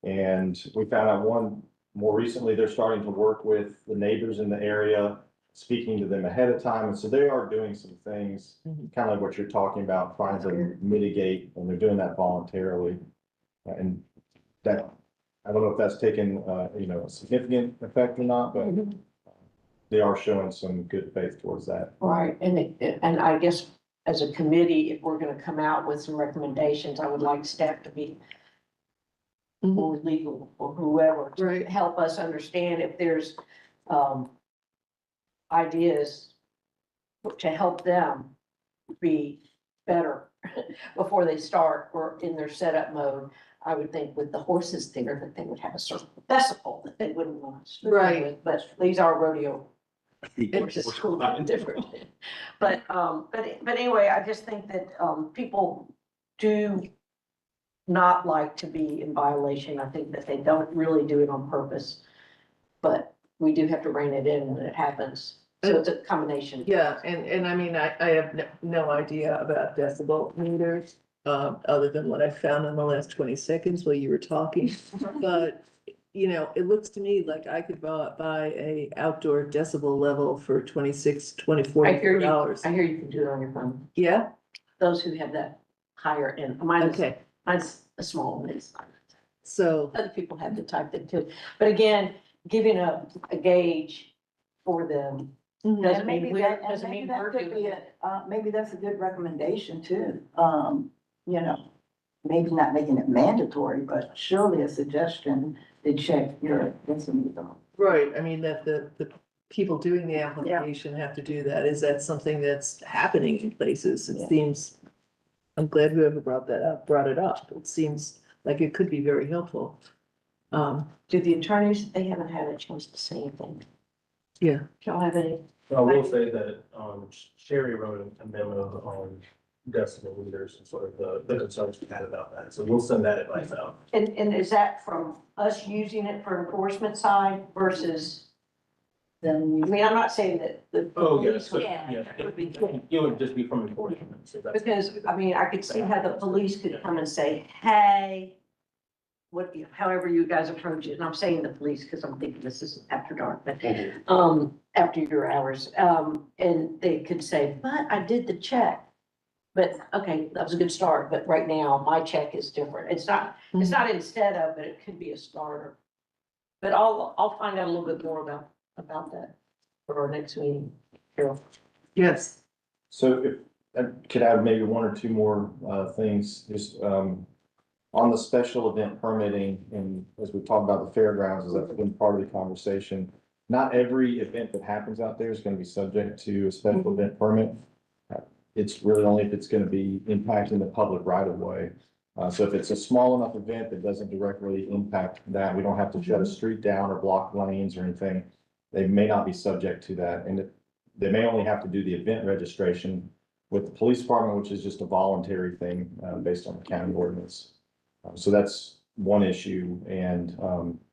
And we found out one more recently, they're starting to work with the neighbors in the area, speaking to them ahead of time. And so they are doing some things, kind of like what you're talking about, trying to mitigate, and they're doing that voluntarily. And that, I don't know if that's taken, a significant effect or not, but they are showing some good faith towards that.
Right, and I guess as a committee, if we're gonna come out with some recommendations, I would like staff to be or legal or whoever to
Right.
help us understand if there's ideas to help them be better before they start or in their setup mode. I would think with the horses there that they would have a certain decibel that they wouldn't want to. screw
Right.
with, but these are rodeo horses, a little bit different. But anyway, I just think that people do not like to be in violation. I think that they don't really do it on purpose. But we do have to rein it in when it happens. So it's a combination.
Yeah, and I mean, I have no idea about decibel meters, other than what I found in the last 20 seconds while you were talking. But, it looks to me like I could buy a outdoor decibel level for $26, $24.
I hear you can do it on your phone.
Yeah,
Those who have that higher end, mine's
okay,
a small one.
so,
Other people have the type that too. But again, giving a gauge for them
mhm.
doesn't
And
mean
maybe
we're,
that, and
doesn't
maybe
mean
that
we're
could
doing
be
it.
maybe that's a good recommendation too. Maybe not making it mandatory, but surely a suggestion to check your decibel.
Right, I mean, that the people doing the application have to do that. Is that something that's happening in places? It
Yeah.
seems, I'm glad whoever brought it up. It seems like it could be very helpful.
Do the attorneys, they haven't had a chance to say anything.
Yeah.
Do y'all have any?
I will say that, Sherry wrote a memo on decibel meters and sort of the concerns we had about that. So we'll send that advice out.
And is that from us using it for enforcement side versus them? I mean, I'm not saying that the
Oh,
police
yes,
would,
yeah.
it would be good.
It would just be from enforcement, so that's.
Because, I mean, I could see how the police could come and say, hey, however you guys approach it, and I'm saying the police because I'm thinking this is after dark, but, after your hours, and they could say, but I did the check. But, okay, that was a good start, but right now, my check is different. It's not instead of, but it could be a starter. But I'll find out a little bit more about that for our next meeting. Carol.
Yes.
So if I could add maybe one or two more things, just on the special event permitting, and as we talked about the fairgrounds, as that's been part of the conversation. Not every event that happens out there is going to be subject to a special event permit. It's really only if it's going to be impacting the public right of way. So if it's a small enough event that doesn't directly impact that, we don't have to shut a street down or block lanes or anything. They may not be subject to that. And they may only have to do the event registration with the police department, which is just a voluntary thing, based on the county ordinance. So that's one issue, and,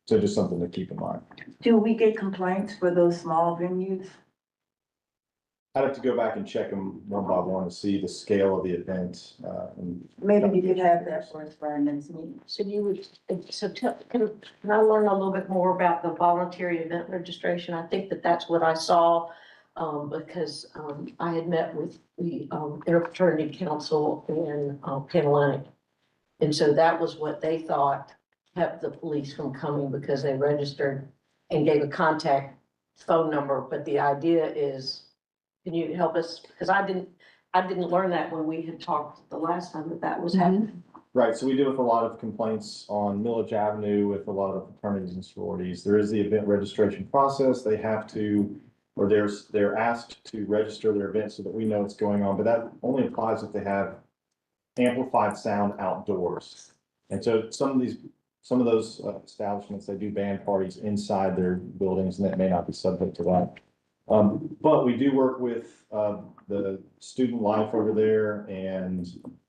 so just something to keep in mind.
Do we get complaints for those small venues?
I'd have to go back and check them one by one to see the scale of the event, and
Maybe you could have that for us for our next meeting.
So you would, so can I learn a little bit more about the voluntary event registration? I think that that's what I saw, because, I had met with the, interfraternity council in, Panhellenic. And so that was what they thought kept the police from coming, because they registered and gave a contact phone number, but the idea is, can you help us? Because I didn't learn that when we had talked the last time that was happening.
right, so we deal with a lot of complaints on Millage Avenue with a lot of fraternities and sororities. There is the event registration process. They have to, or they're asked to register their event so that we know what's going on, but that only applies if they have amplified sound outdoors. And so some of those establishments, they do band parties inside their buildings, and that may not be subject to that. But we do work with the student life over there, and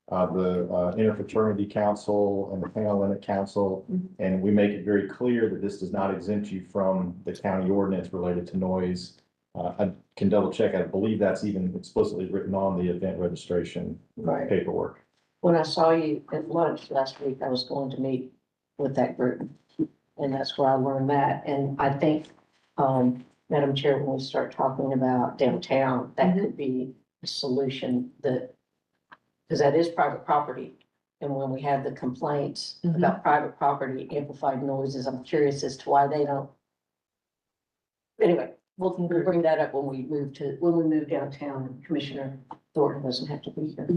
the interfraternity council and the Panhellenic council. And we make it very clear that this does not exempt you from the county ordinance related to noise. I can double check. I believe that's even explicitly written on the event registration
Right.
paperwork.
When I saw you at lunch last week, I was going to meet with that group. And that's where I learned that. And I think, Madam Chair, when we start talking about downtown, that could be a solution that, because that is private property. And when we have the complaints about private property, amplified noises, I'm curious as to why they don't. Anyway, we'll bring that up when we move downtown, and Commissioner Thornton doesn't have to be here.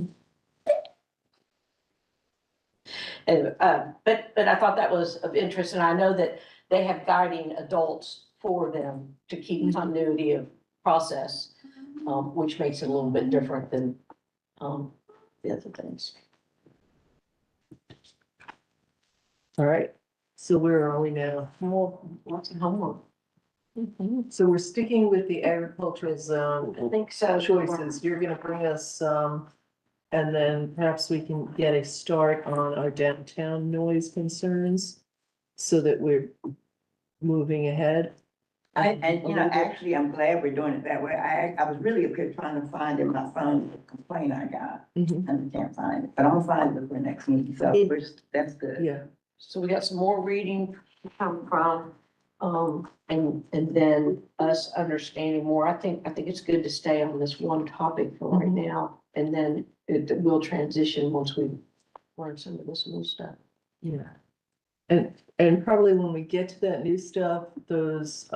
Anyway, but I thought that was of interest, and I know that they have guiding adults for them to keep continuity of process, which makes it a little bit different than, the other things.
All right, so where are we now?
Well, lots of homework.
So we're sticking with the agricultural zone
I think so.
choices. You're gonna bring us some, and then perhaps we can get a start on our downtown noise concerns so that we're moving ahead.
And you know, actually, I'm glad we're doing it that way. I was really up here trying to find in my phone the complaint I got,
Mhm.
and I can't find it, but I'll find it for next meeting, so that's good.
Yeah,
So we got some more reading to come from, and then us understanding more. I think it's good to stay on this one topic for right now, and then it will transition once we learn some of this new stuff.
yeah. And probably when we get to that new stuff, those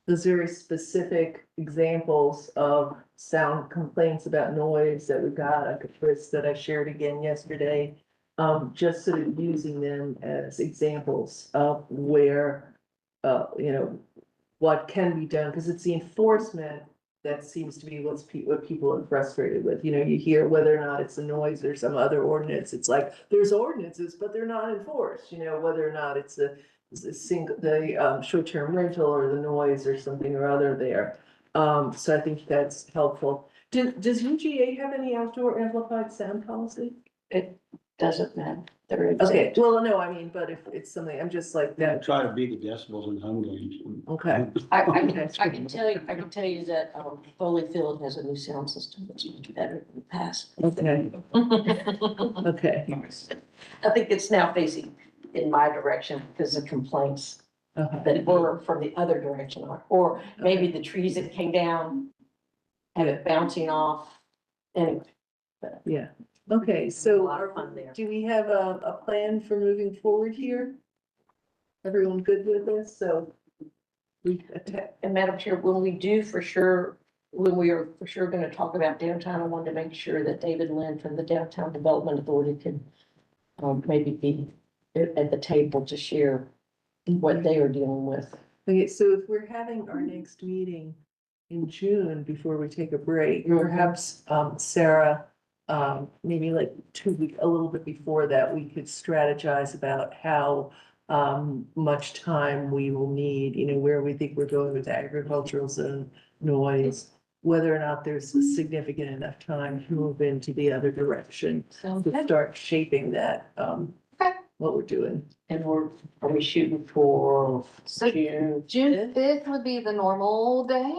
very specific examples of sound complaints about noise that we got, like a list that I shared again yesterday. Just sort of using them as examples of where, you know, what can be done, because it's the enforcement that seems to be what people are frustrated with. You know, you hear whether or not it's a noise or some other ordinance. It's like, there's ordinances, but they're not enforced, you know, whether or not it's the short-term rental or the noise or something or other there. So I think that's helpful. Does UGA have any outdoor amplified sound policy?
It doesn't matter. They're
Okay,
exempt.
well, no, I mean, but if it's something, I'm just like
Yeah,
that,
try to beat the decibels in home games.
okay.
I can tell you that, Foley Field has a new sound system that's much better than the past.
Okay, okay.
I think it's now facing in my direction because of complaints that were from the other direction, or maybe the trees that came down have it bouncing off. Anyway,
Yeah, okay,
a
so
lot of fun there.
do we have a plan for moving forward here? Everyone good with this? So we attack,
And Madam Chair, when we do for sure, when we are for sure going to talk about downtown, I wanted to make sure that David Lynn from the Downtown Development Authority could maybe be at the table to share what they are dealing with.
okay, so if we're having our next meeting in June before we take a break,
Mhm.
perhaps Sarah, maybe like 2 weeks, a little bit before that, we could strategize about how much time we will need, you know, where we think we're going with the agricultural zone noise, whether or not there's a significant enough time to move into the other direction
Sounds
to
good.
start shaping that,
Okay.
what we're doing.
And are we shooting for
So
June?
June 5th would be the normal day.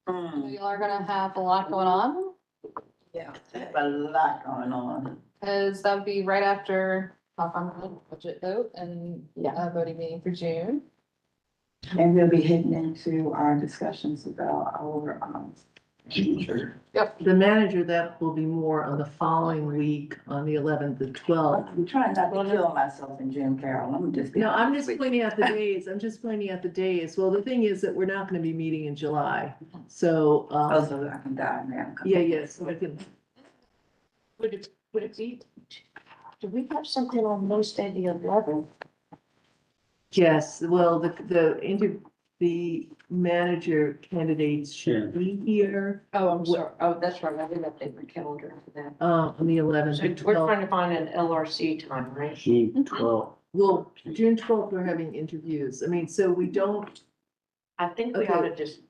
Mm,
Y'all are gonna have a lot going on,
yeah, there's a lot going on.
because that would be right after knock on wood, budget vote and
Yeah.
a voting meeting for June.
And we'll be heading into our discussions about our, future.
The manager, that will be more on the following week, on the 11th and 12th.
I'm trying not to kill myself in Jim Carroll, I'm just.
No, I'm just pointing out the days. I'm just pointing out the days. Well, the thing is that we're not gonna be meeting in July. So,
Oh, so I can die now.
yeah, yes, so I can,
Would it be, do we have something on Wednesday the 11th?
yes, well, the manager candidates should be here,
Oh, I'm sorry. Oh, that's right. I didn't update my calendar for that.
on the 11th
So
and
we're
12th.
trying to find an LRC time, right?
June 12th.
Well, June 12th, we're having interviews. I mean, so we don't,
I think we
Okay.
ought to just,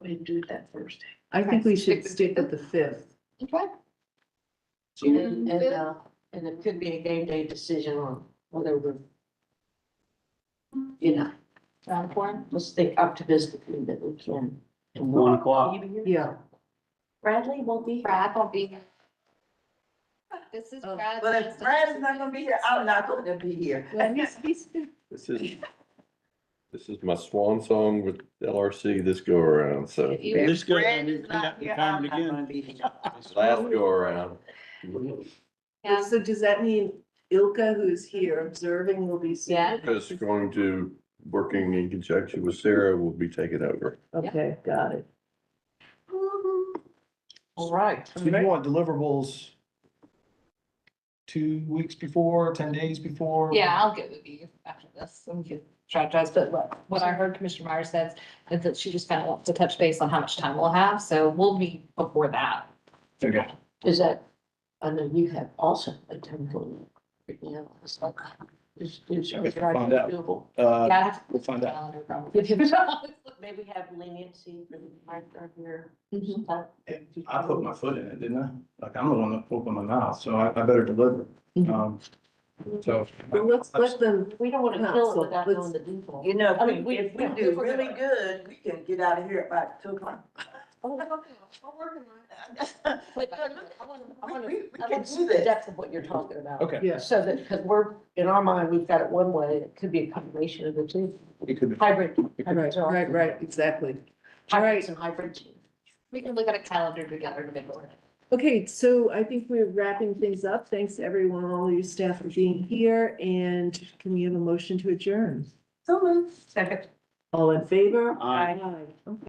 we do that Thursday.
I think we should
Stick
stick with the 5th.
Okay.
And,
June 5th.
and it could be a game day decision on whether we're, you know,
Round four.
let's think optimistically that we can.
1 o'clock.
Yeah.
Bradley won't be here.
Brad will be here. This is
Oh.
Brad's.
But if Brad is not gonna be here, I'm not gonna be here.
Well, he's
This is my swan song with LRC this go around, so
If you-
This goes,
Brad
and
is
we
not
got to
here,
time
I'm
it
not
again.
gonna be here.
last go around.
Yeah.
So does that mean Ilka, who's here observing, will be?
Yeah.
Is going to, working in conjunction with Sarah, will be taking over.
Okay, got it.
All right.
So you want deliverables 2 weeks before, 10 days before?
Yeah, I'll get with you after this and we can strategize, but what I heard Commissioner Myers says is that she just kind of wants to touch base on how much time we'll have, so we'll meet before that.
Okay.
Is that, I know you have also a time going. You know, it's like, is
Find out.
doable?
Uh,
Yeah, I have to.
we'll find out.
Calendar probably.
Maybe have leniency for the director here.
I put my foot in it, didn't I? Like, I'm the one that opened my mouth, so I better deliver.
Mhm.
So.
Well, let's let them,
We don't want to
No,
kill
so
it without
let's-
knowing the details.
You know,
I mean,
if we
yeah,
do
if we're
really
gonna-
good, we can get out of here at about 2 o'clock.
But I want
We
to,
can
see
do
the
that.
depth of what you're talking about.
Okay,
yeah,
So that, because we're, in our mind, we've got it one way, it could be a combination of the two.
it could be.
Hybrid.
right,
hybrids are-
right, exactly. All right.
Hybrids and hybrids.
We can look at a calendar together to make it work.
Okay, so I think we're wrapping things up. Thanks to everyone, all your staff for being here, and can we have a motion to adjourn?
So moved.
Second.
All in favor?
Aye.
Aye. Okay.